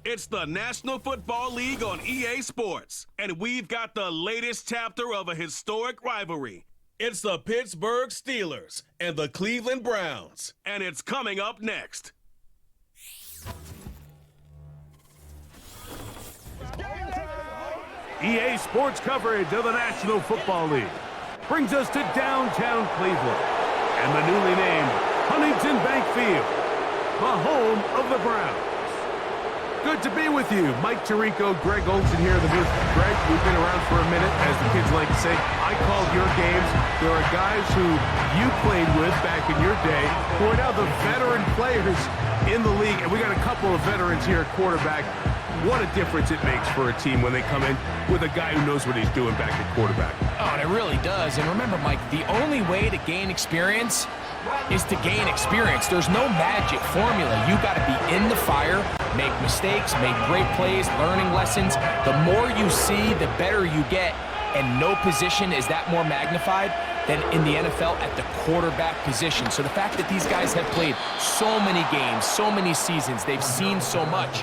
It's the National Football League on EA Sports, and we've got the latest chapter of a historic rivalry. It's the Pittsburgh Steelers and the Cleveland Browns, and it's coming up next. EA Sports coverage of the National Football League brings us to downtown Cleveland and the newly named Huntington Bank Field, the home of the Browns. Good to be with you. Mike Tirico, Greg Olsen here in the booth. Greg, we've been around for a minute. As the kids like to say, I called your games. There are guys who you played with back in your day who are now the veteran players in the league. And we got a couple of veterans here at quarterback. What a difference it makes for a team when they come in with a guy who knows what he's doing back at quarterback. Oh, and it really does. And remember, Mike, the only way to gain experience is to gain experience. There's no magic formula. You got to be in the fire, make mistakes, make great plays, learning lessons. The more you see, the better you get. And no position is that more magnified than in the NFL at the quarterback position. So the fact that these guys have played so many games, so many seasons, they've seen so much,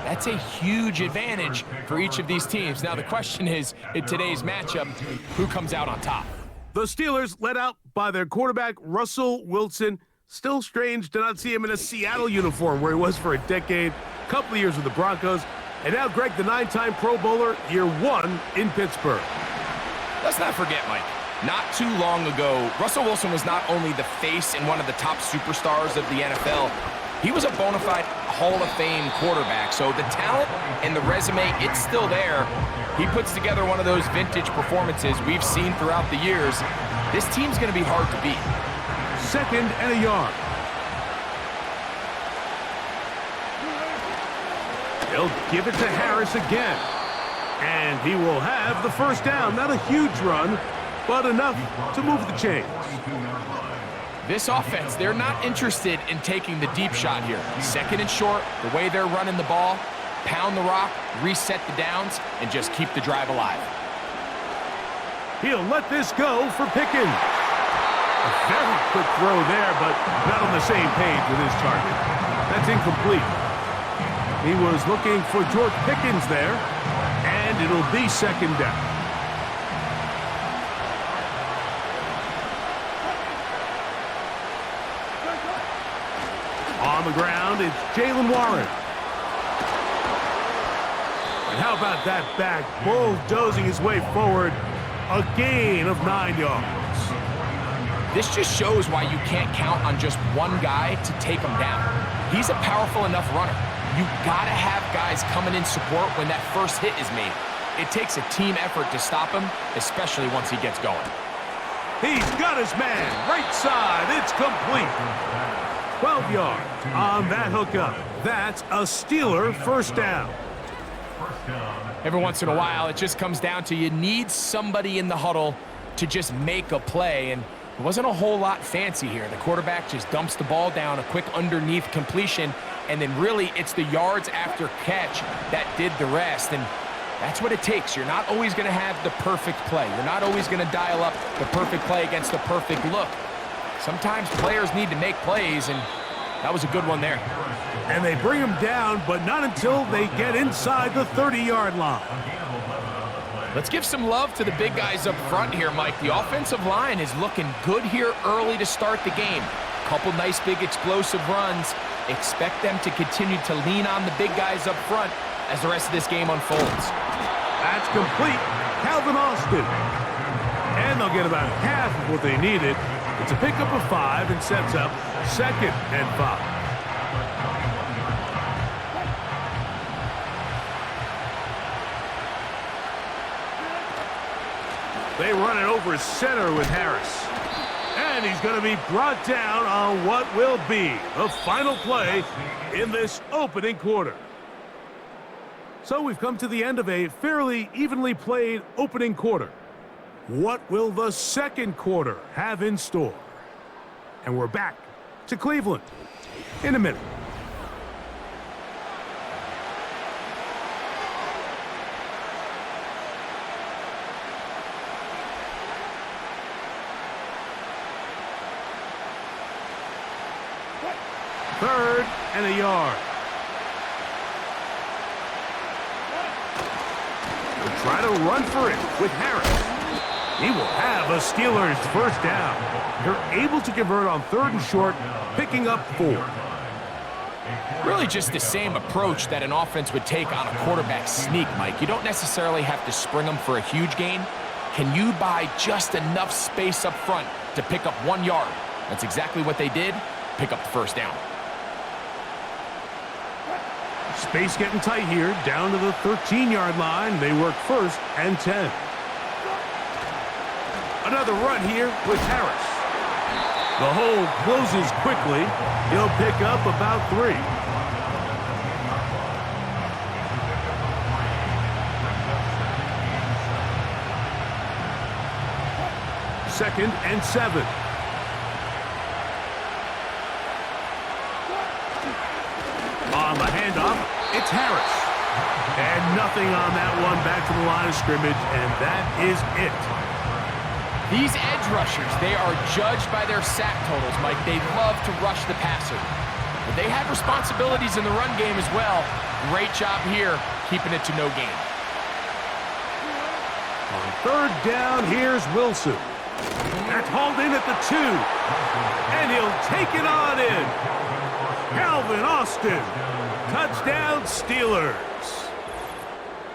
that's a huge advantage for each of these teams. Now the question is, in today's matchup, who comes out on top? The Steelers led out by their quarterback, Russell Wilson. Still strange to not see him in a Seattle uniform where he was for a decade, couple of years with the Broncos. And now Greg, the 9-time Pro Bowler, year 1 in Pittsburgh. Let's not forget, Mike, not too long ago, Russell Wilson was not only the face and one of the top superstars of the NFL, he was a bona fide Hall of Fame quarterback. So the talent and the resume, it's still there. He puts together one of those vintage performances we've seen throughout the years. This team's going to be hard to beat. 2nd and a yard. They'll give it to Harris again. And he will have the first down. Not a huge run, but enough to move the chains. This offense, they're not interested in taking the deep shot here. 2nd and short, the way they're running the ball, pound the rock, reset the downs, and just keep the drive alive. He'll let this go for Pickens. A very quick throw there, but not on the same page with his target. That's incomplete. He was looking for George Pickens there, and it'll be 2nd down. On the ground, it's Jalen Warren. And how about that back bulldozing his way forward? A gain of 9 yards. This just shows why you can't count on just one guy to take him down. He's a powerful enough runner. You gotta have guys coming in support when that first hit is made. It takes a team effort to stop him, especially once he gets going. He's got his man, right side, it's complete. 12 yards on that hookup. That's a Steeler first down. Every once in a while, it just comes down to you need somebody in the huddle to just make a play, and it wasn't a whole lot fancy here. The quarterback just dumps the ball down, a quick underneath completion, and then really it's the yards after catch that did the rest, and that's what it takes. You're not always going to have the perfect play. You're not always going to dial up the perfect play against the perfect look. Sometimes players need to make plays, and that was a good one there. And they bring him down, but not until they get inside the 30-yard line. Let's give some love to the big guys up front here, Mike. The offensive line is looking good here early to start the game. Couple nice big explosive runs. Expect them to continue to lean on the big guys up front as the rest of this game unfolds. That's complete. Calvin Austin. And they'll get about half of what they needed. It's a pickup of 5 and sets up 2nd and 5. They run it over center with Harris. And he's going to be brought down on what will be the final play in this opening quarter. So we've come to the end of a fairly evenly played opening quarter. What will the second quarter have in store? And we're back to Cleveland in a minute. Third and a yard. try to run for it with Harris. He will have a Steelers first down. They're able to convert on 3rd and short, picking up 4. Really just the same approach that an offense would take on a quarterback sneak, Mike. You don't necessarily have to spring them for a huge gain. Can you buy just enough space up front to pick up 1 yard? That's exactly what they did. Pick up the first down. Space getting tight here, down to the 13-yard line. They work 1st and 10. Another run here with Harris. The hole closes quickly. He'll pick up about 3. Second and 7. On the handoff, it's Harris. And nothing on that one, back to the line of scrimmage, and that is it. These edge rushers, they are judged by their sack totals, Mike. They love to rush the passer. But they have responsibilities in the run game as well. Great job here, keeping it to no gain. On 3rd down, here's Wilson. That's hauled in at the 2. And he'll take it on in. Calvin Austin. Touchdown, Steelers.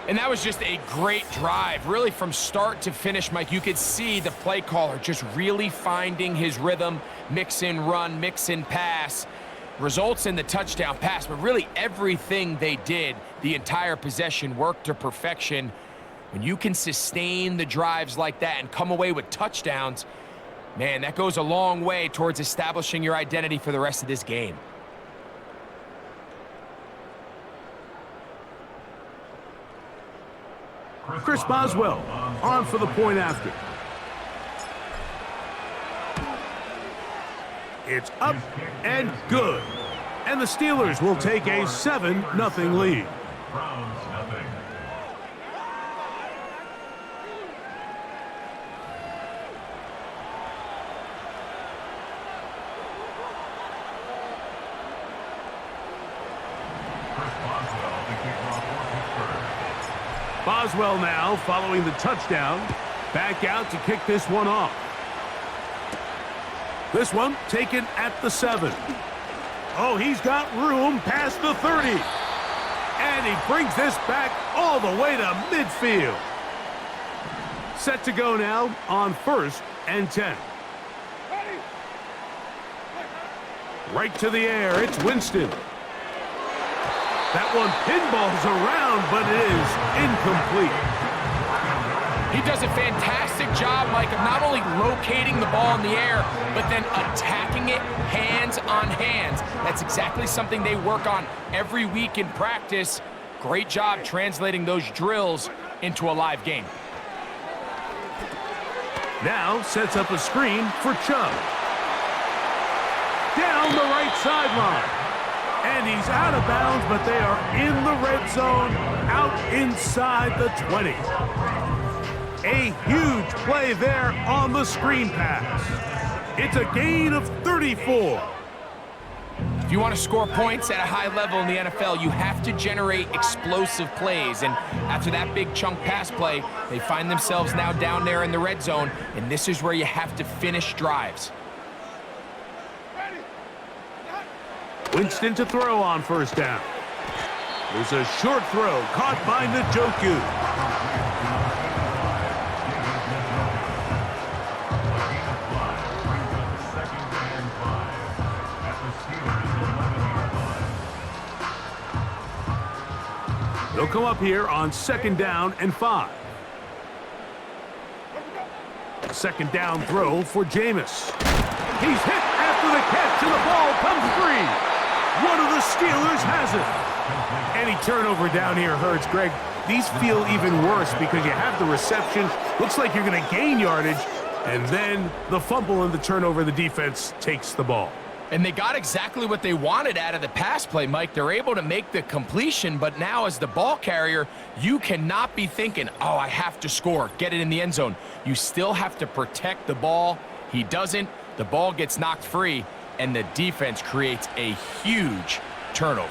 And that was just a great drive. Really from start to finish, Mike, you could see the play caller just really finding his rhythm. Mix in run, mix in pass. Results in the touchdown pass. But really everything they did, the entire possession, worked to perfection. When you can sustain the drives like that and come away with touchdowns, man, that goes a long way towards establishing your identity for the rest of this game. Chris Boswell on for the point after. It's up and good. And the Steelers will take a 7-0 lead. Boswell now following the touchdown. Back out to kick this one off. This one taken at the 7. Oh, he's got room past the 30. And he brings this back all the way to midfield. Set to go now on 1st and 10. Right to the air, it's Winston. That one pinballs around, but it is incomplete. He does a fantastic job, Mike, of not only locating the ball in the air, but then attacking it hands on hands. That's exactly something they work on every week in practice. Great job translating those drills into a live game. Now sets up a screen for Chubb. Down the right sideline. And he's out of bounds, but they are in the red zone, out inside the 20. A huge play there on the screen pass. It's a gain of 34. If you want to score points at a high level in the NFL, you have to generate explosive plays. And after that big chunk pass play, they find themselves now down there in the red zone, and this is where you have to finish drives. Winston to throw on 1st down. There's a short throw caught by Njoku. They'll come up here on 2nd down and 5. 2nd down throw for Jameis. He's hit after the catch and the ball comes free. One of the Steelers has it. Any turnover down here hurts, Greg. These feel even worse because you have the reception. Looks like you're going to gain yardage. And then the fumble and the turnover, the defense takes the ball. And they got exactly what they wanted out of the pass play, Mike. They're able to make the completion, but now as the ball carrier, you cannot be thinking, oh, I have to score, get it in the end zone. You still have to protect the ball. He doesn't. The ball gets knocked free, and the defense creates a huge turnover.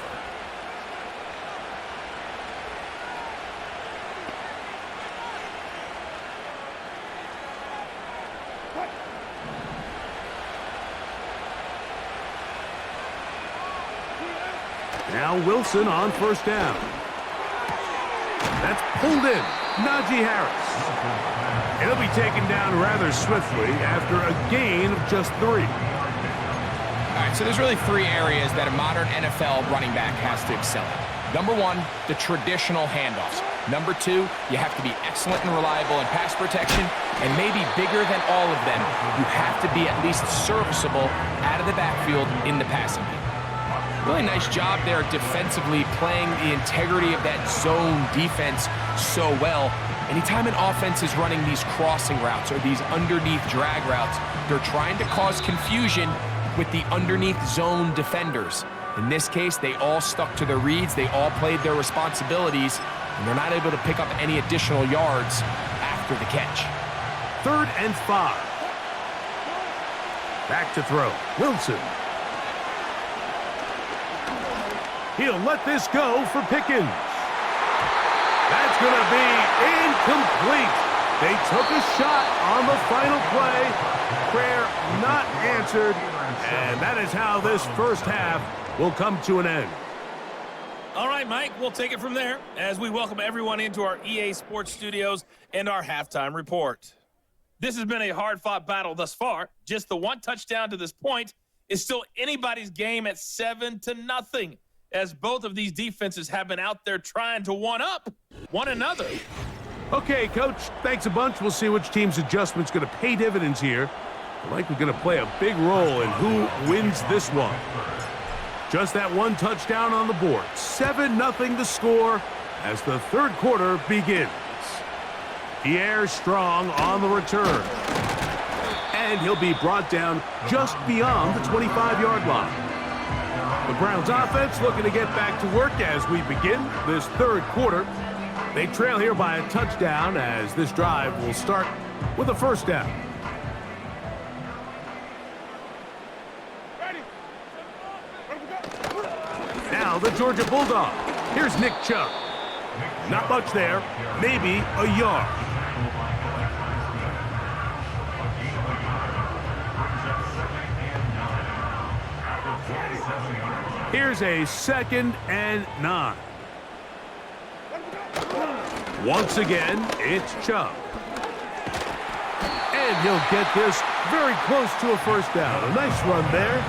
Now Wilson on first down. That's pulled in. Najee Harris. It'll be taken down rather swiftly after a gain of just 3. All right, so there's really 3 areas that a modern NFL running back has to excel at. Number 1, the traditional handoffs. Number 2, you have to be excellent and reliable in pass protection, and maybe bigger than all of them, you have to be at least serviceable out of the backfield in the passing game. Really nice job there defensively, playing the integrity of that zone defense so well. Anytime an offense is running these crossing routes or these underneath drag routes, they're trying to cause confusion with the underneath zone defenders. In this case, they all stuck to their reads, they all played their responsibilities, and they're not able to pick up any additional yards after the catch. 3rd and 5. Back to throw. Wilson. He'll let this go for Pickens. That's going to be incomplete. They took a shot on the final play. Prayer not answered. And that is how this first half will come to an end. All right, Mike, we'll take it from there as we welcome everyone into our EA Sports Studios and our halftime report. This has been a hard-fought battle thus far. Just the 1 touchdown to this point is still anybody's game at 7-0, as both of these defenses have been out there trying to one-up one another. Okay, Coach, thanks a bunch. We'll see which team's adjustment's going to pay dividends here. I like we're going to play a big role in who wins this one. Just that 1 touchdown on the board. 7-0 the score as the 3rd quarter begins. Pierre Strong on the return. And he'll be brought down just beyond the 25-yard line. The Browns offense looking to get back to work as we begin this 3rd quarter. They trail here by a touchdown as this drive will start with a first down. Now the Georgia Bulldog. Here's Nick Chubb. Not much there, maybe a yard. Here's a 2nd and 9. Once again, it's Chubb. And he'll get this very close to a first down. A nice run there.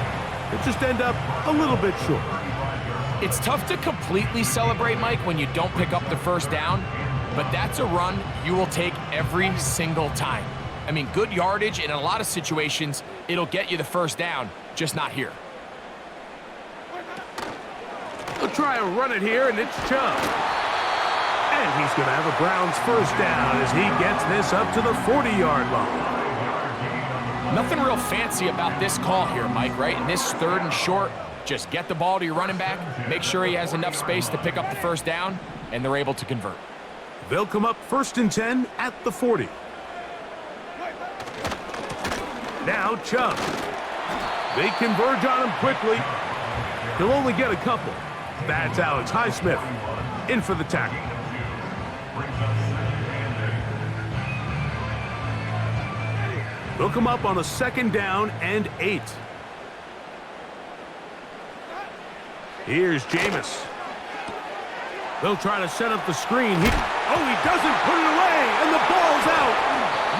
It just end up a little bit short. It's tough to completely celebrate, Mike, when you don't pick up the first down, but that's a run you will take every single time. I mean, good yardage, and in a lot of situations, it'll get you the first down, just not here. They'll try to run it here, and it's Chubb. And he's going to have a Browns first down as he gets this up to the 40-yard line. Nothing real fancy about this call here, Mike, right? In this 3rd and short, just get the ball to your running back, make sure he has enough space to pick up the first down, and they're able to convert. They'll come up 1st and 10 at the 40. Now Chubb. They converge on him quickly. He'll only get a couple. That's Alex Highsmith in for the tackle. They'll come up on a 2nd down and 8. Here's Jameis. They'll try to set up the screen. He doesn't put it away, and the ball's out.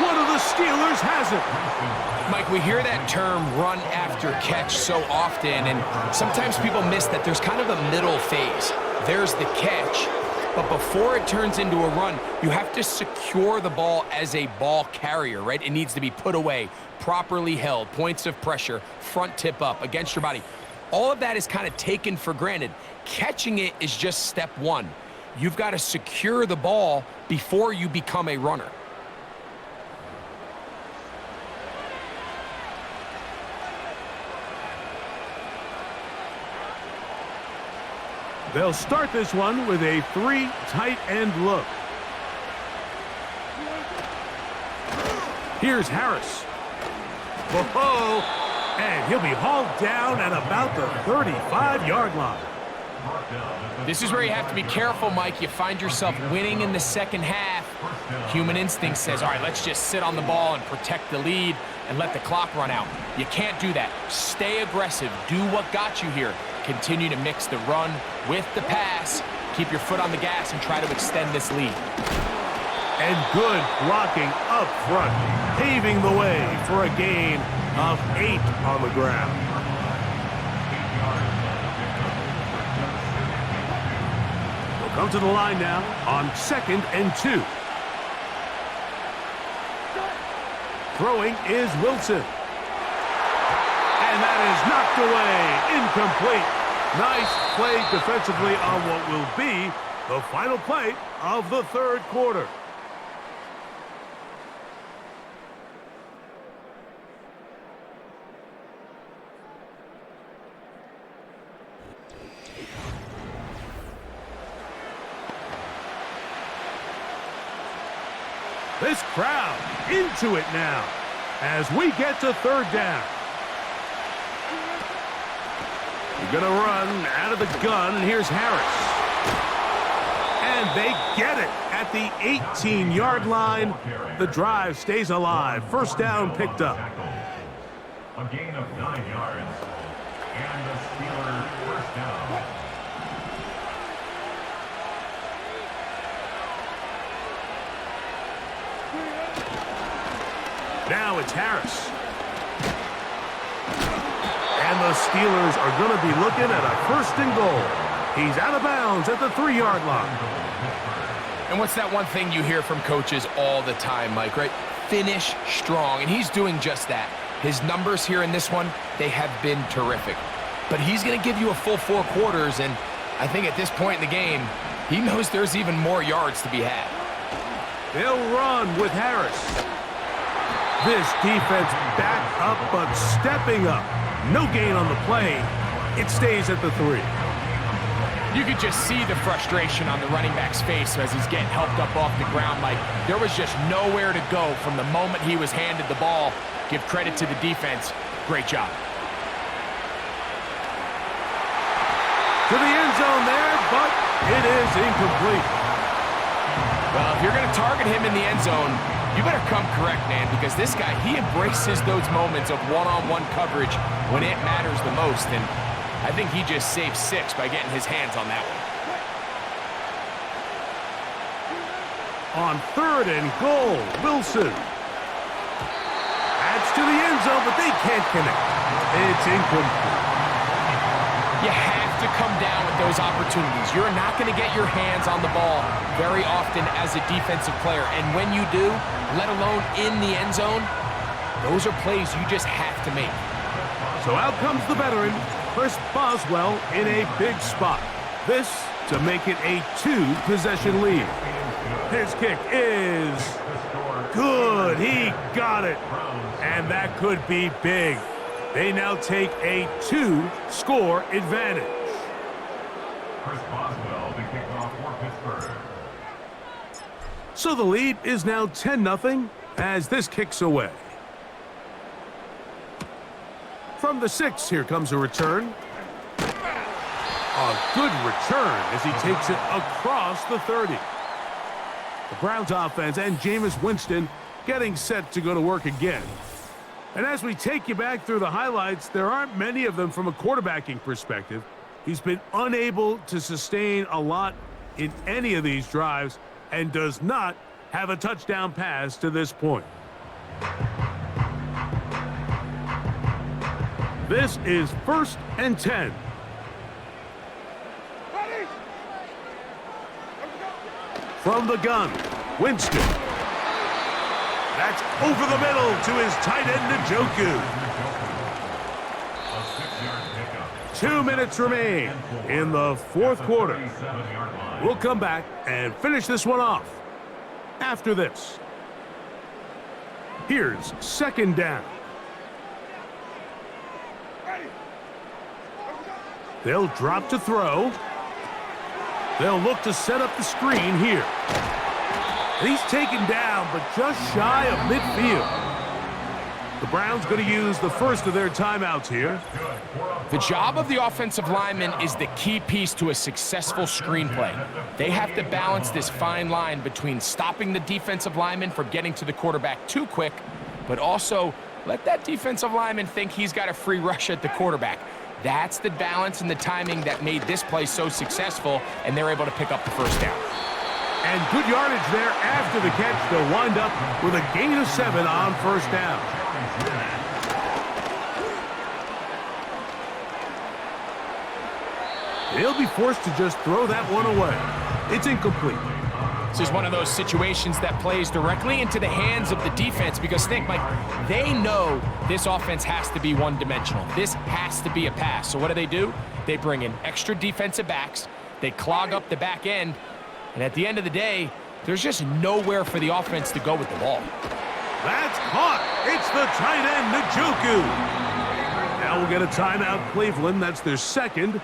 One of the Steelers has it. Mike, we hear that term run after catch so often, and sometimes people miss that there's kind of a middle phase. There's the catch, but before it turns into a run, you have to secure the ball as a ball carrier, right? It needs to be put away, properly held, points of pressure, front tip up against your body. All of that is kind of taken for granted. Catching it is just step 1. You've got to secure the ball before you become a runner. They'll start this one with a 3 tight end look. Here's Harris. Whoa! And he'll be hauled down at about the 35-yard line. This is where you have to be careful, Mike. You find yourself winning in the second half. Human instinct says, all right, let's just sit on the ball and protect the lead and let the clock run out. You can't do that. Stay aggressive. Do what got you here. continue to mix the run with the pass. Keep your foot on the gas and try to extend this lead. And good blocking up front, paving the way for a gain of 8 on the ground. They'll come to the line now on 2nd and 2. Throwing is Wilson. And that is knocked away, incomplete. Nice play defensively on what will be the final play of the 3rd quarter. This crowd into it now as we get to 3rd down. We're going to run out of the gun, and here's Harris. And they get it at the 18-yard line. The drive stays alive. 1st down picked up. A gain of 9 yards. And the Steelers 1st down. Now it's Harris. And the Steelers are going to be looking at a 1st and goal. He's out of bounds at the 3-yard line. And what's that one thing you hear from coaches all the time, Mike, right? Finish strong, and he's doing just that. His numbers here in this one, they have been terrific. But he's going to give you a full 4 quarters, and I think at this point in the game, he knows there's even more yards to be had. They'll run with Harris. This defense back up, but stepping up. No gain on the play. It stays at the 3. You could just see the frustration on the running back's face as he's getting helped up off the ground. Like, there was just nowhere to go from the moment he was handed the ball. Give credit to the defense. Great job. To the end zone there, but it is incomplete. Well, if you're going to target him in the end zone, you better come correct, man, because this guy, he embraces those moments of one-on-one coverage when it matters the most, and I think he just saved 6 by getting his hands on that On one. 3rd and goal, Wilson. Adds to the end zone, but they can't connect. It's incomplete. You have to come down with those opportunities. You're not going to get your hands on the ball very often as a defensive player, and when you do, let alone in the end zone, those are plays you just have to make. So out comes the veteran, Chris Boswell, in a big spot. This to make it a 2-possession lead. His kick is good. He got it. And that could be big. They now take a 2-score advantage. Chris Boswell, the kickoff for Pittsburgh. So the lead is now 10-0 as this kicks away. From the 6, here comes a return. A good return as he takes it across the 30. The Browns offense and Jameis Winston getting set to go to work again. And as we take you back through the highlights, there aren't many of them from a quarterbacking perspective. He's been unable to sustain a lot in any of these drives and does not have a touchdown pass to this point. This is 1st and 10. From the gun, Winston. That's over the middle to his tight end, Njoku. 2 minutes remain in the 4th quarter. We'll come back and finish this one off after this. Here's 2nd down. They'll drop to throw. They'll look to set up the screen here. He's taken down, but just shy of midfield. The Browns going to use the first of their timeouts here. The job of the offensive lineman is the key piece to a successful screenplay. They have to balance this fine line between stopping the defensive lineman from getting to the quarterback too quick, but also let that defensive lineman think he's got a free rush at the quarterback. That's the balance and the timing that made this play so successful, and they're able to pick up the first down. And good yardage there after the catch. They'll wind up with a gain of 7 on first down. They'll be forced to just throw that one away. It's incomplete. This is one of those situations that plays directly into the hands of the defense because think, Mike, they know this offense has to be one-dimensional. This has to be a pass. So what do? They bring in extra defensive backs. They clog up the back end. And at the end of the day, there's just nowhere for the offense to go with the ball. That's caught. It's the tight end, Njoku. Now we'll get a timeout, Cleveland. That's their second.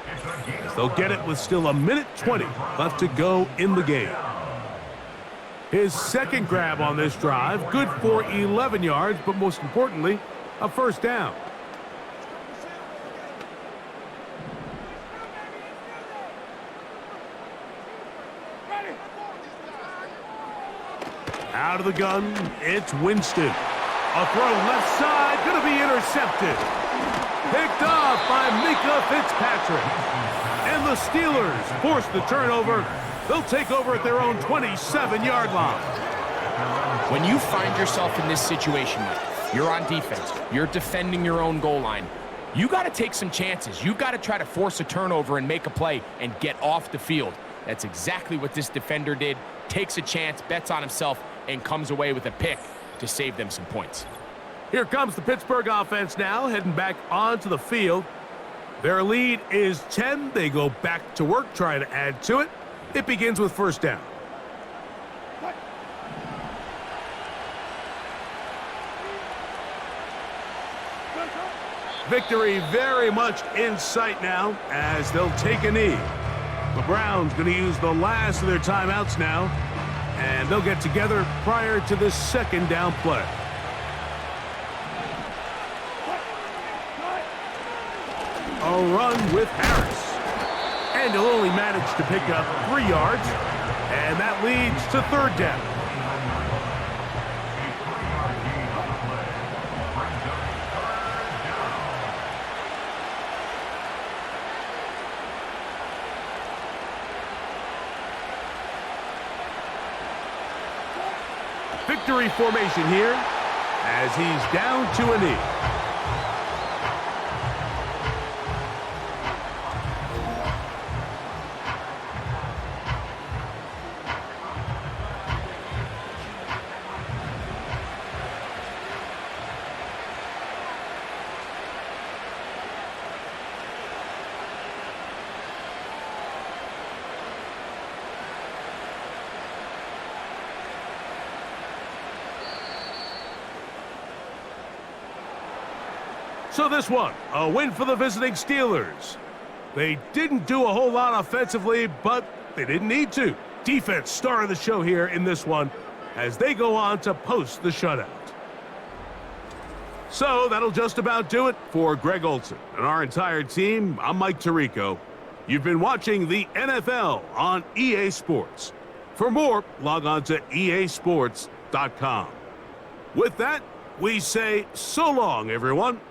They'll get it with still 1:20 left to go in the game. His second grab on this drive, good for 11 yards, but most importantly, a first down. Out of the gun, it's Winston. A throw left side, going to be intercepted. Picked off by Mika Fitzpatrick. And the Steelers force the turnover. They'll take over at their own 27-yard line. When you find yourself in this situation, Mike, you're on defense, you're defending your own goal line, you got to take some chances. You got to try to force a turnover and make a play and get off the field. That's exactly what this defender did. Takes a chance, bets on himself, and comes away with a pick to save them some points. Here comes the Pittsburgh offense now, heading back onto the field. Their lead is 10. They go back to work, trying to add to it. It begins with first down. Victory very much in sight now as they'll take a knee. The Browns going to use the last of their timeouts now, and they'll get together prior to the second down play. A run with Harris. And he'll only manage to pick up 3 yards, and that leads to third down. Victory formation here as he's down to a knee. So this one, a win for the visiting Steelers. They didn't do a whole lot offensively, but they didn't need to. Defense star of the show here in this one as they go on to post the shutout. So that'll just about do it for Greg Olson and our entire team. I'm Mike Tirico. You've been watching the NFL on EA Sports. For more, log on to easports.com. With that, we say so long, everyone.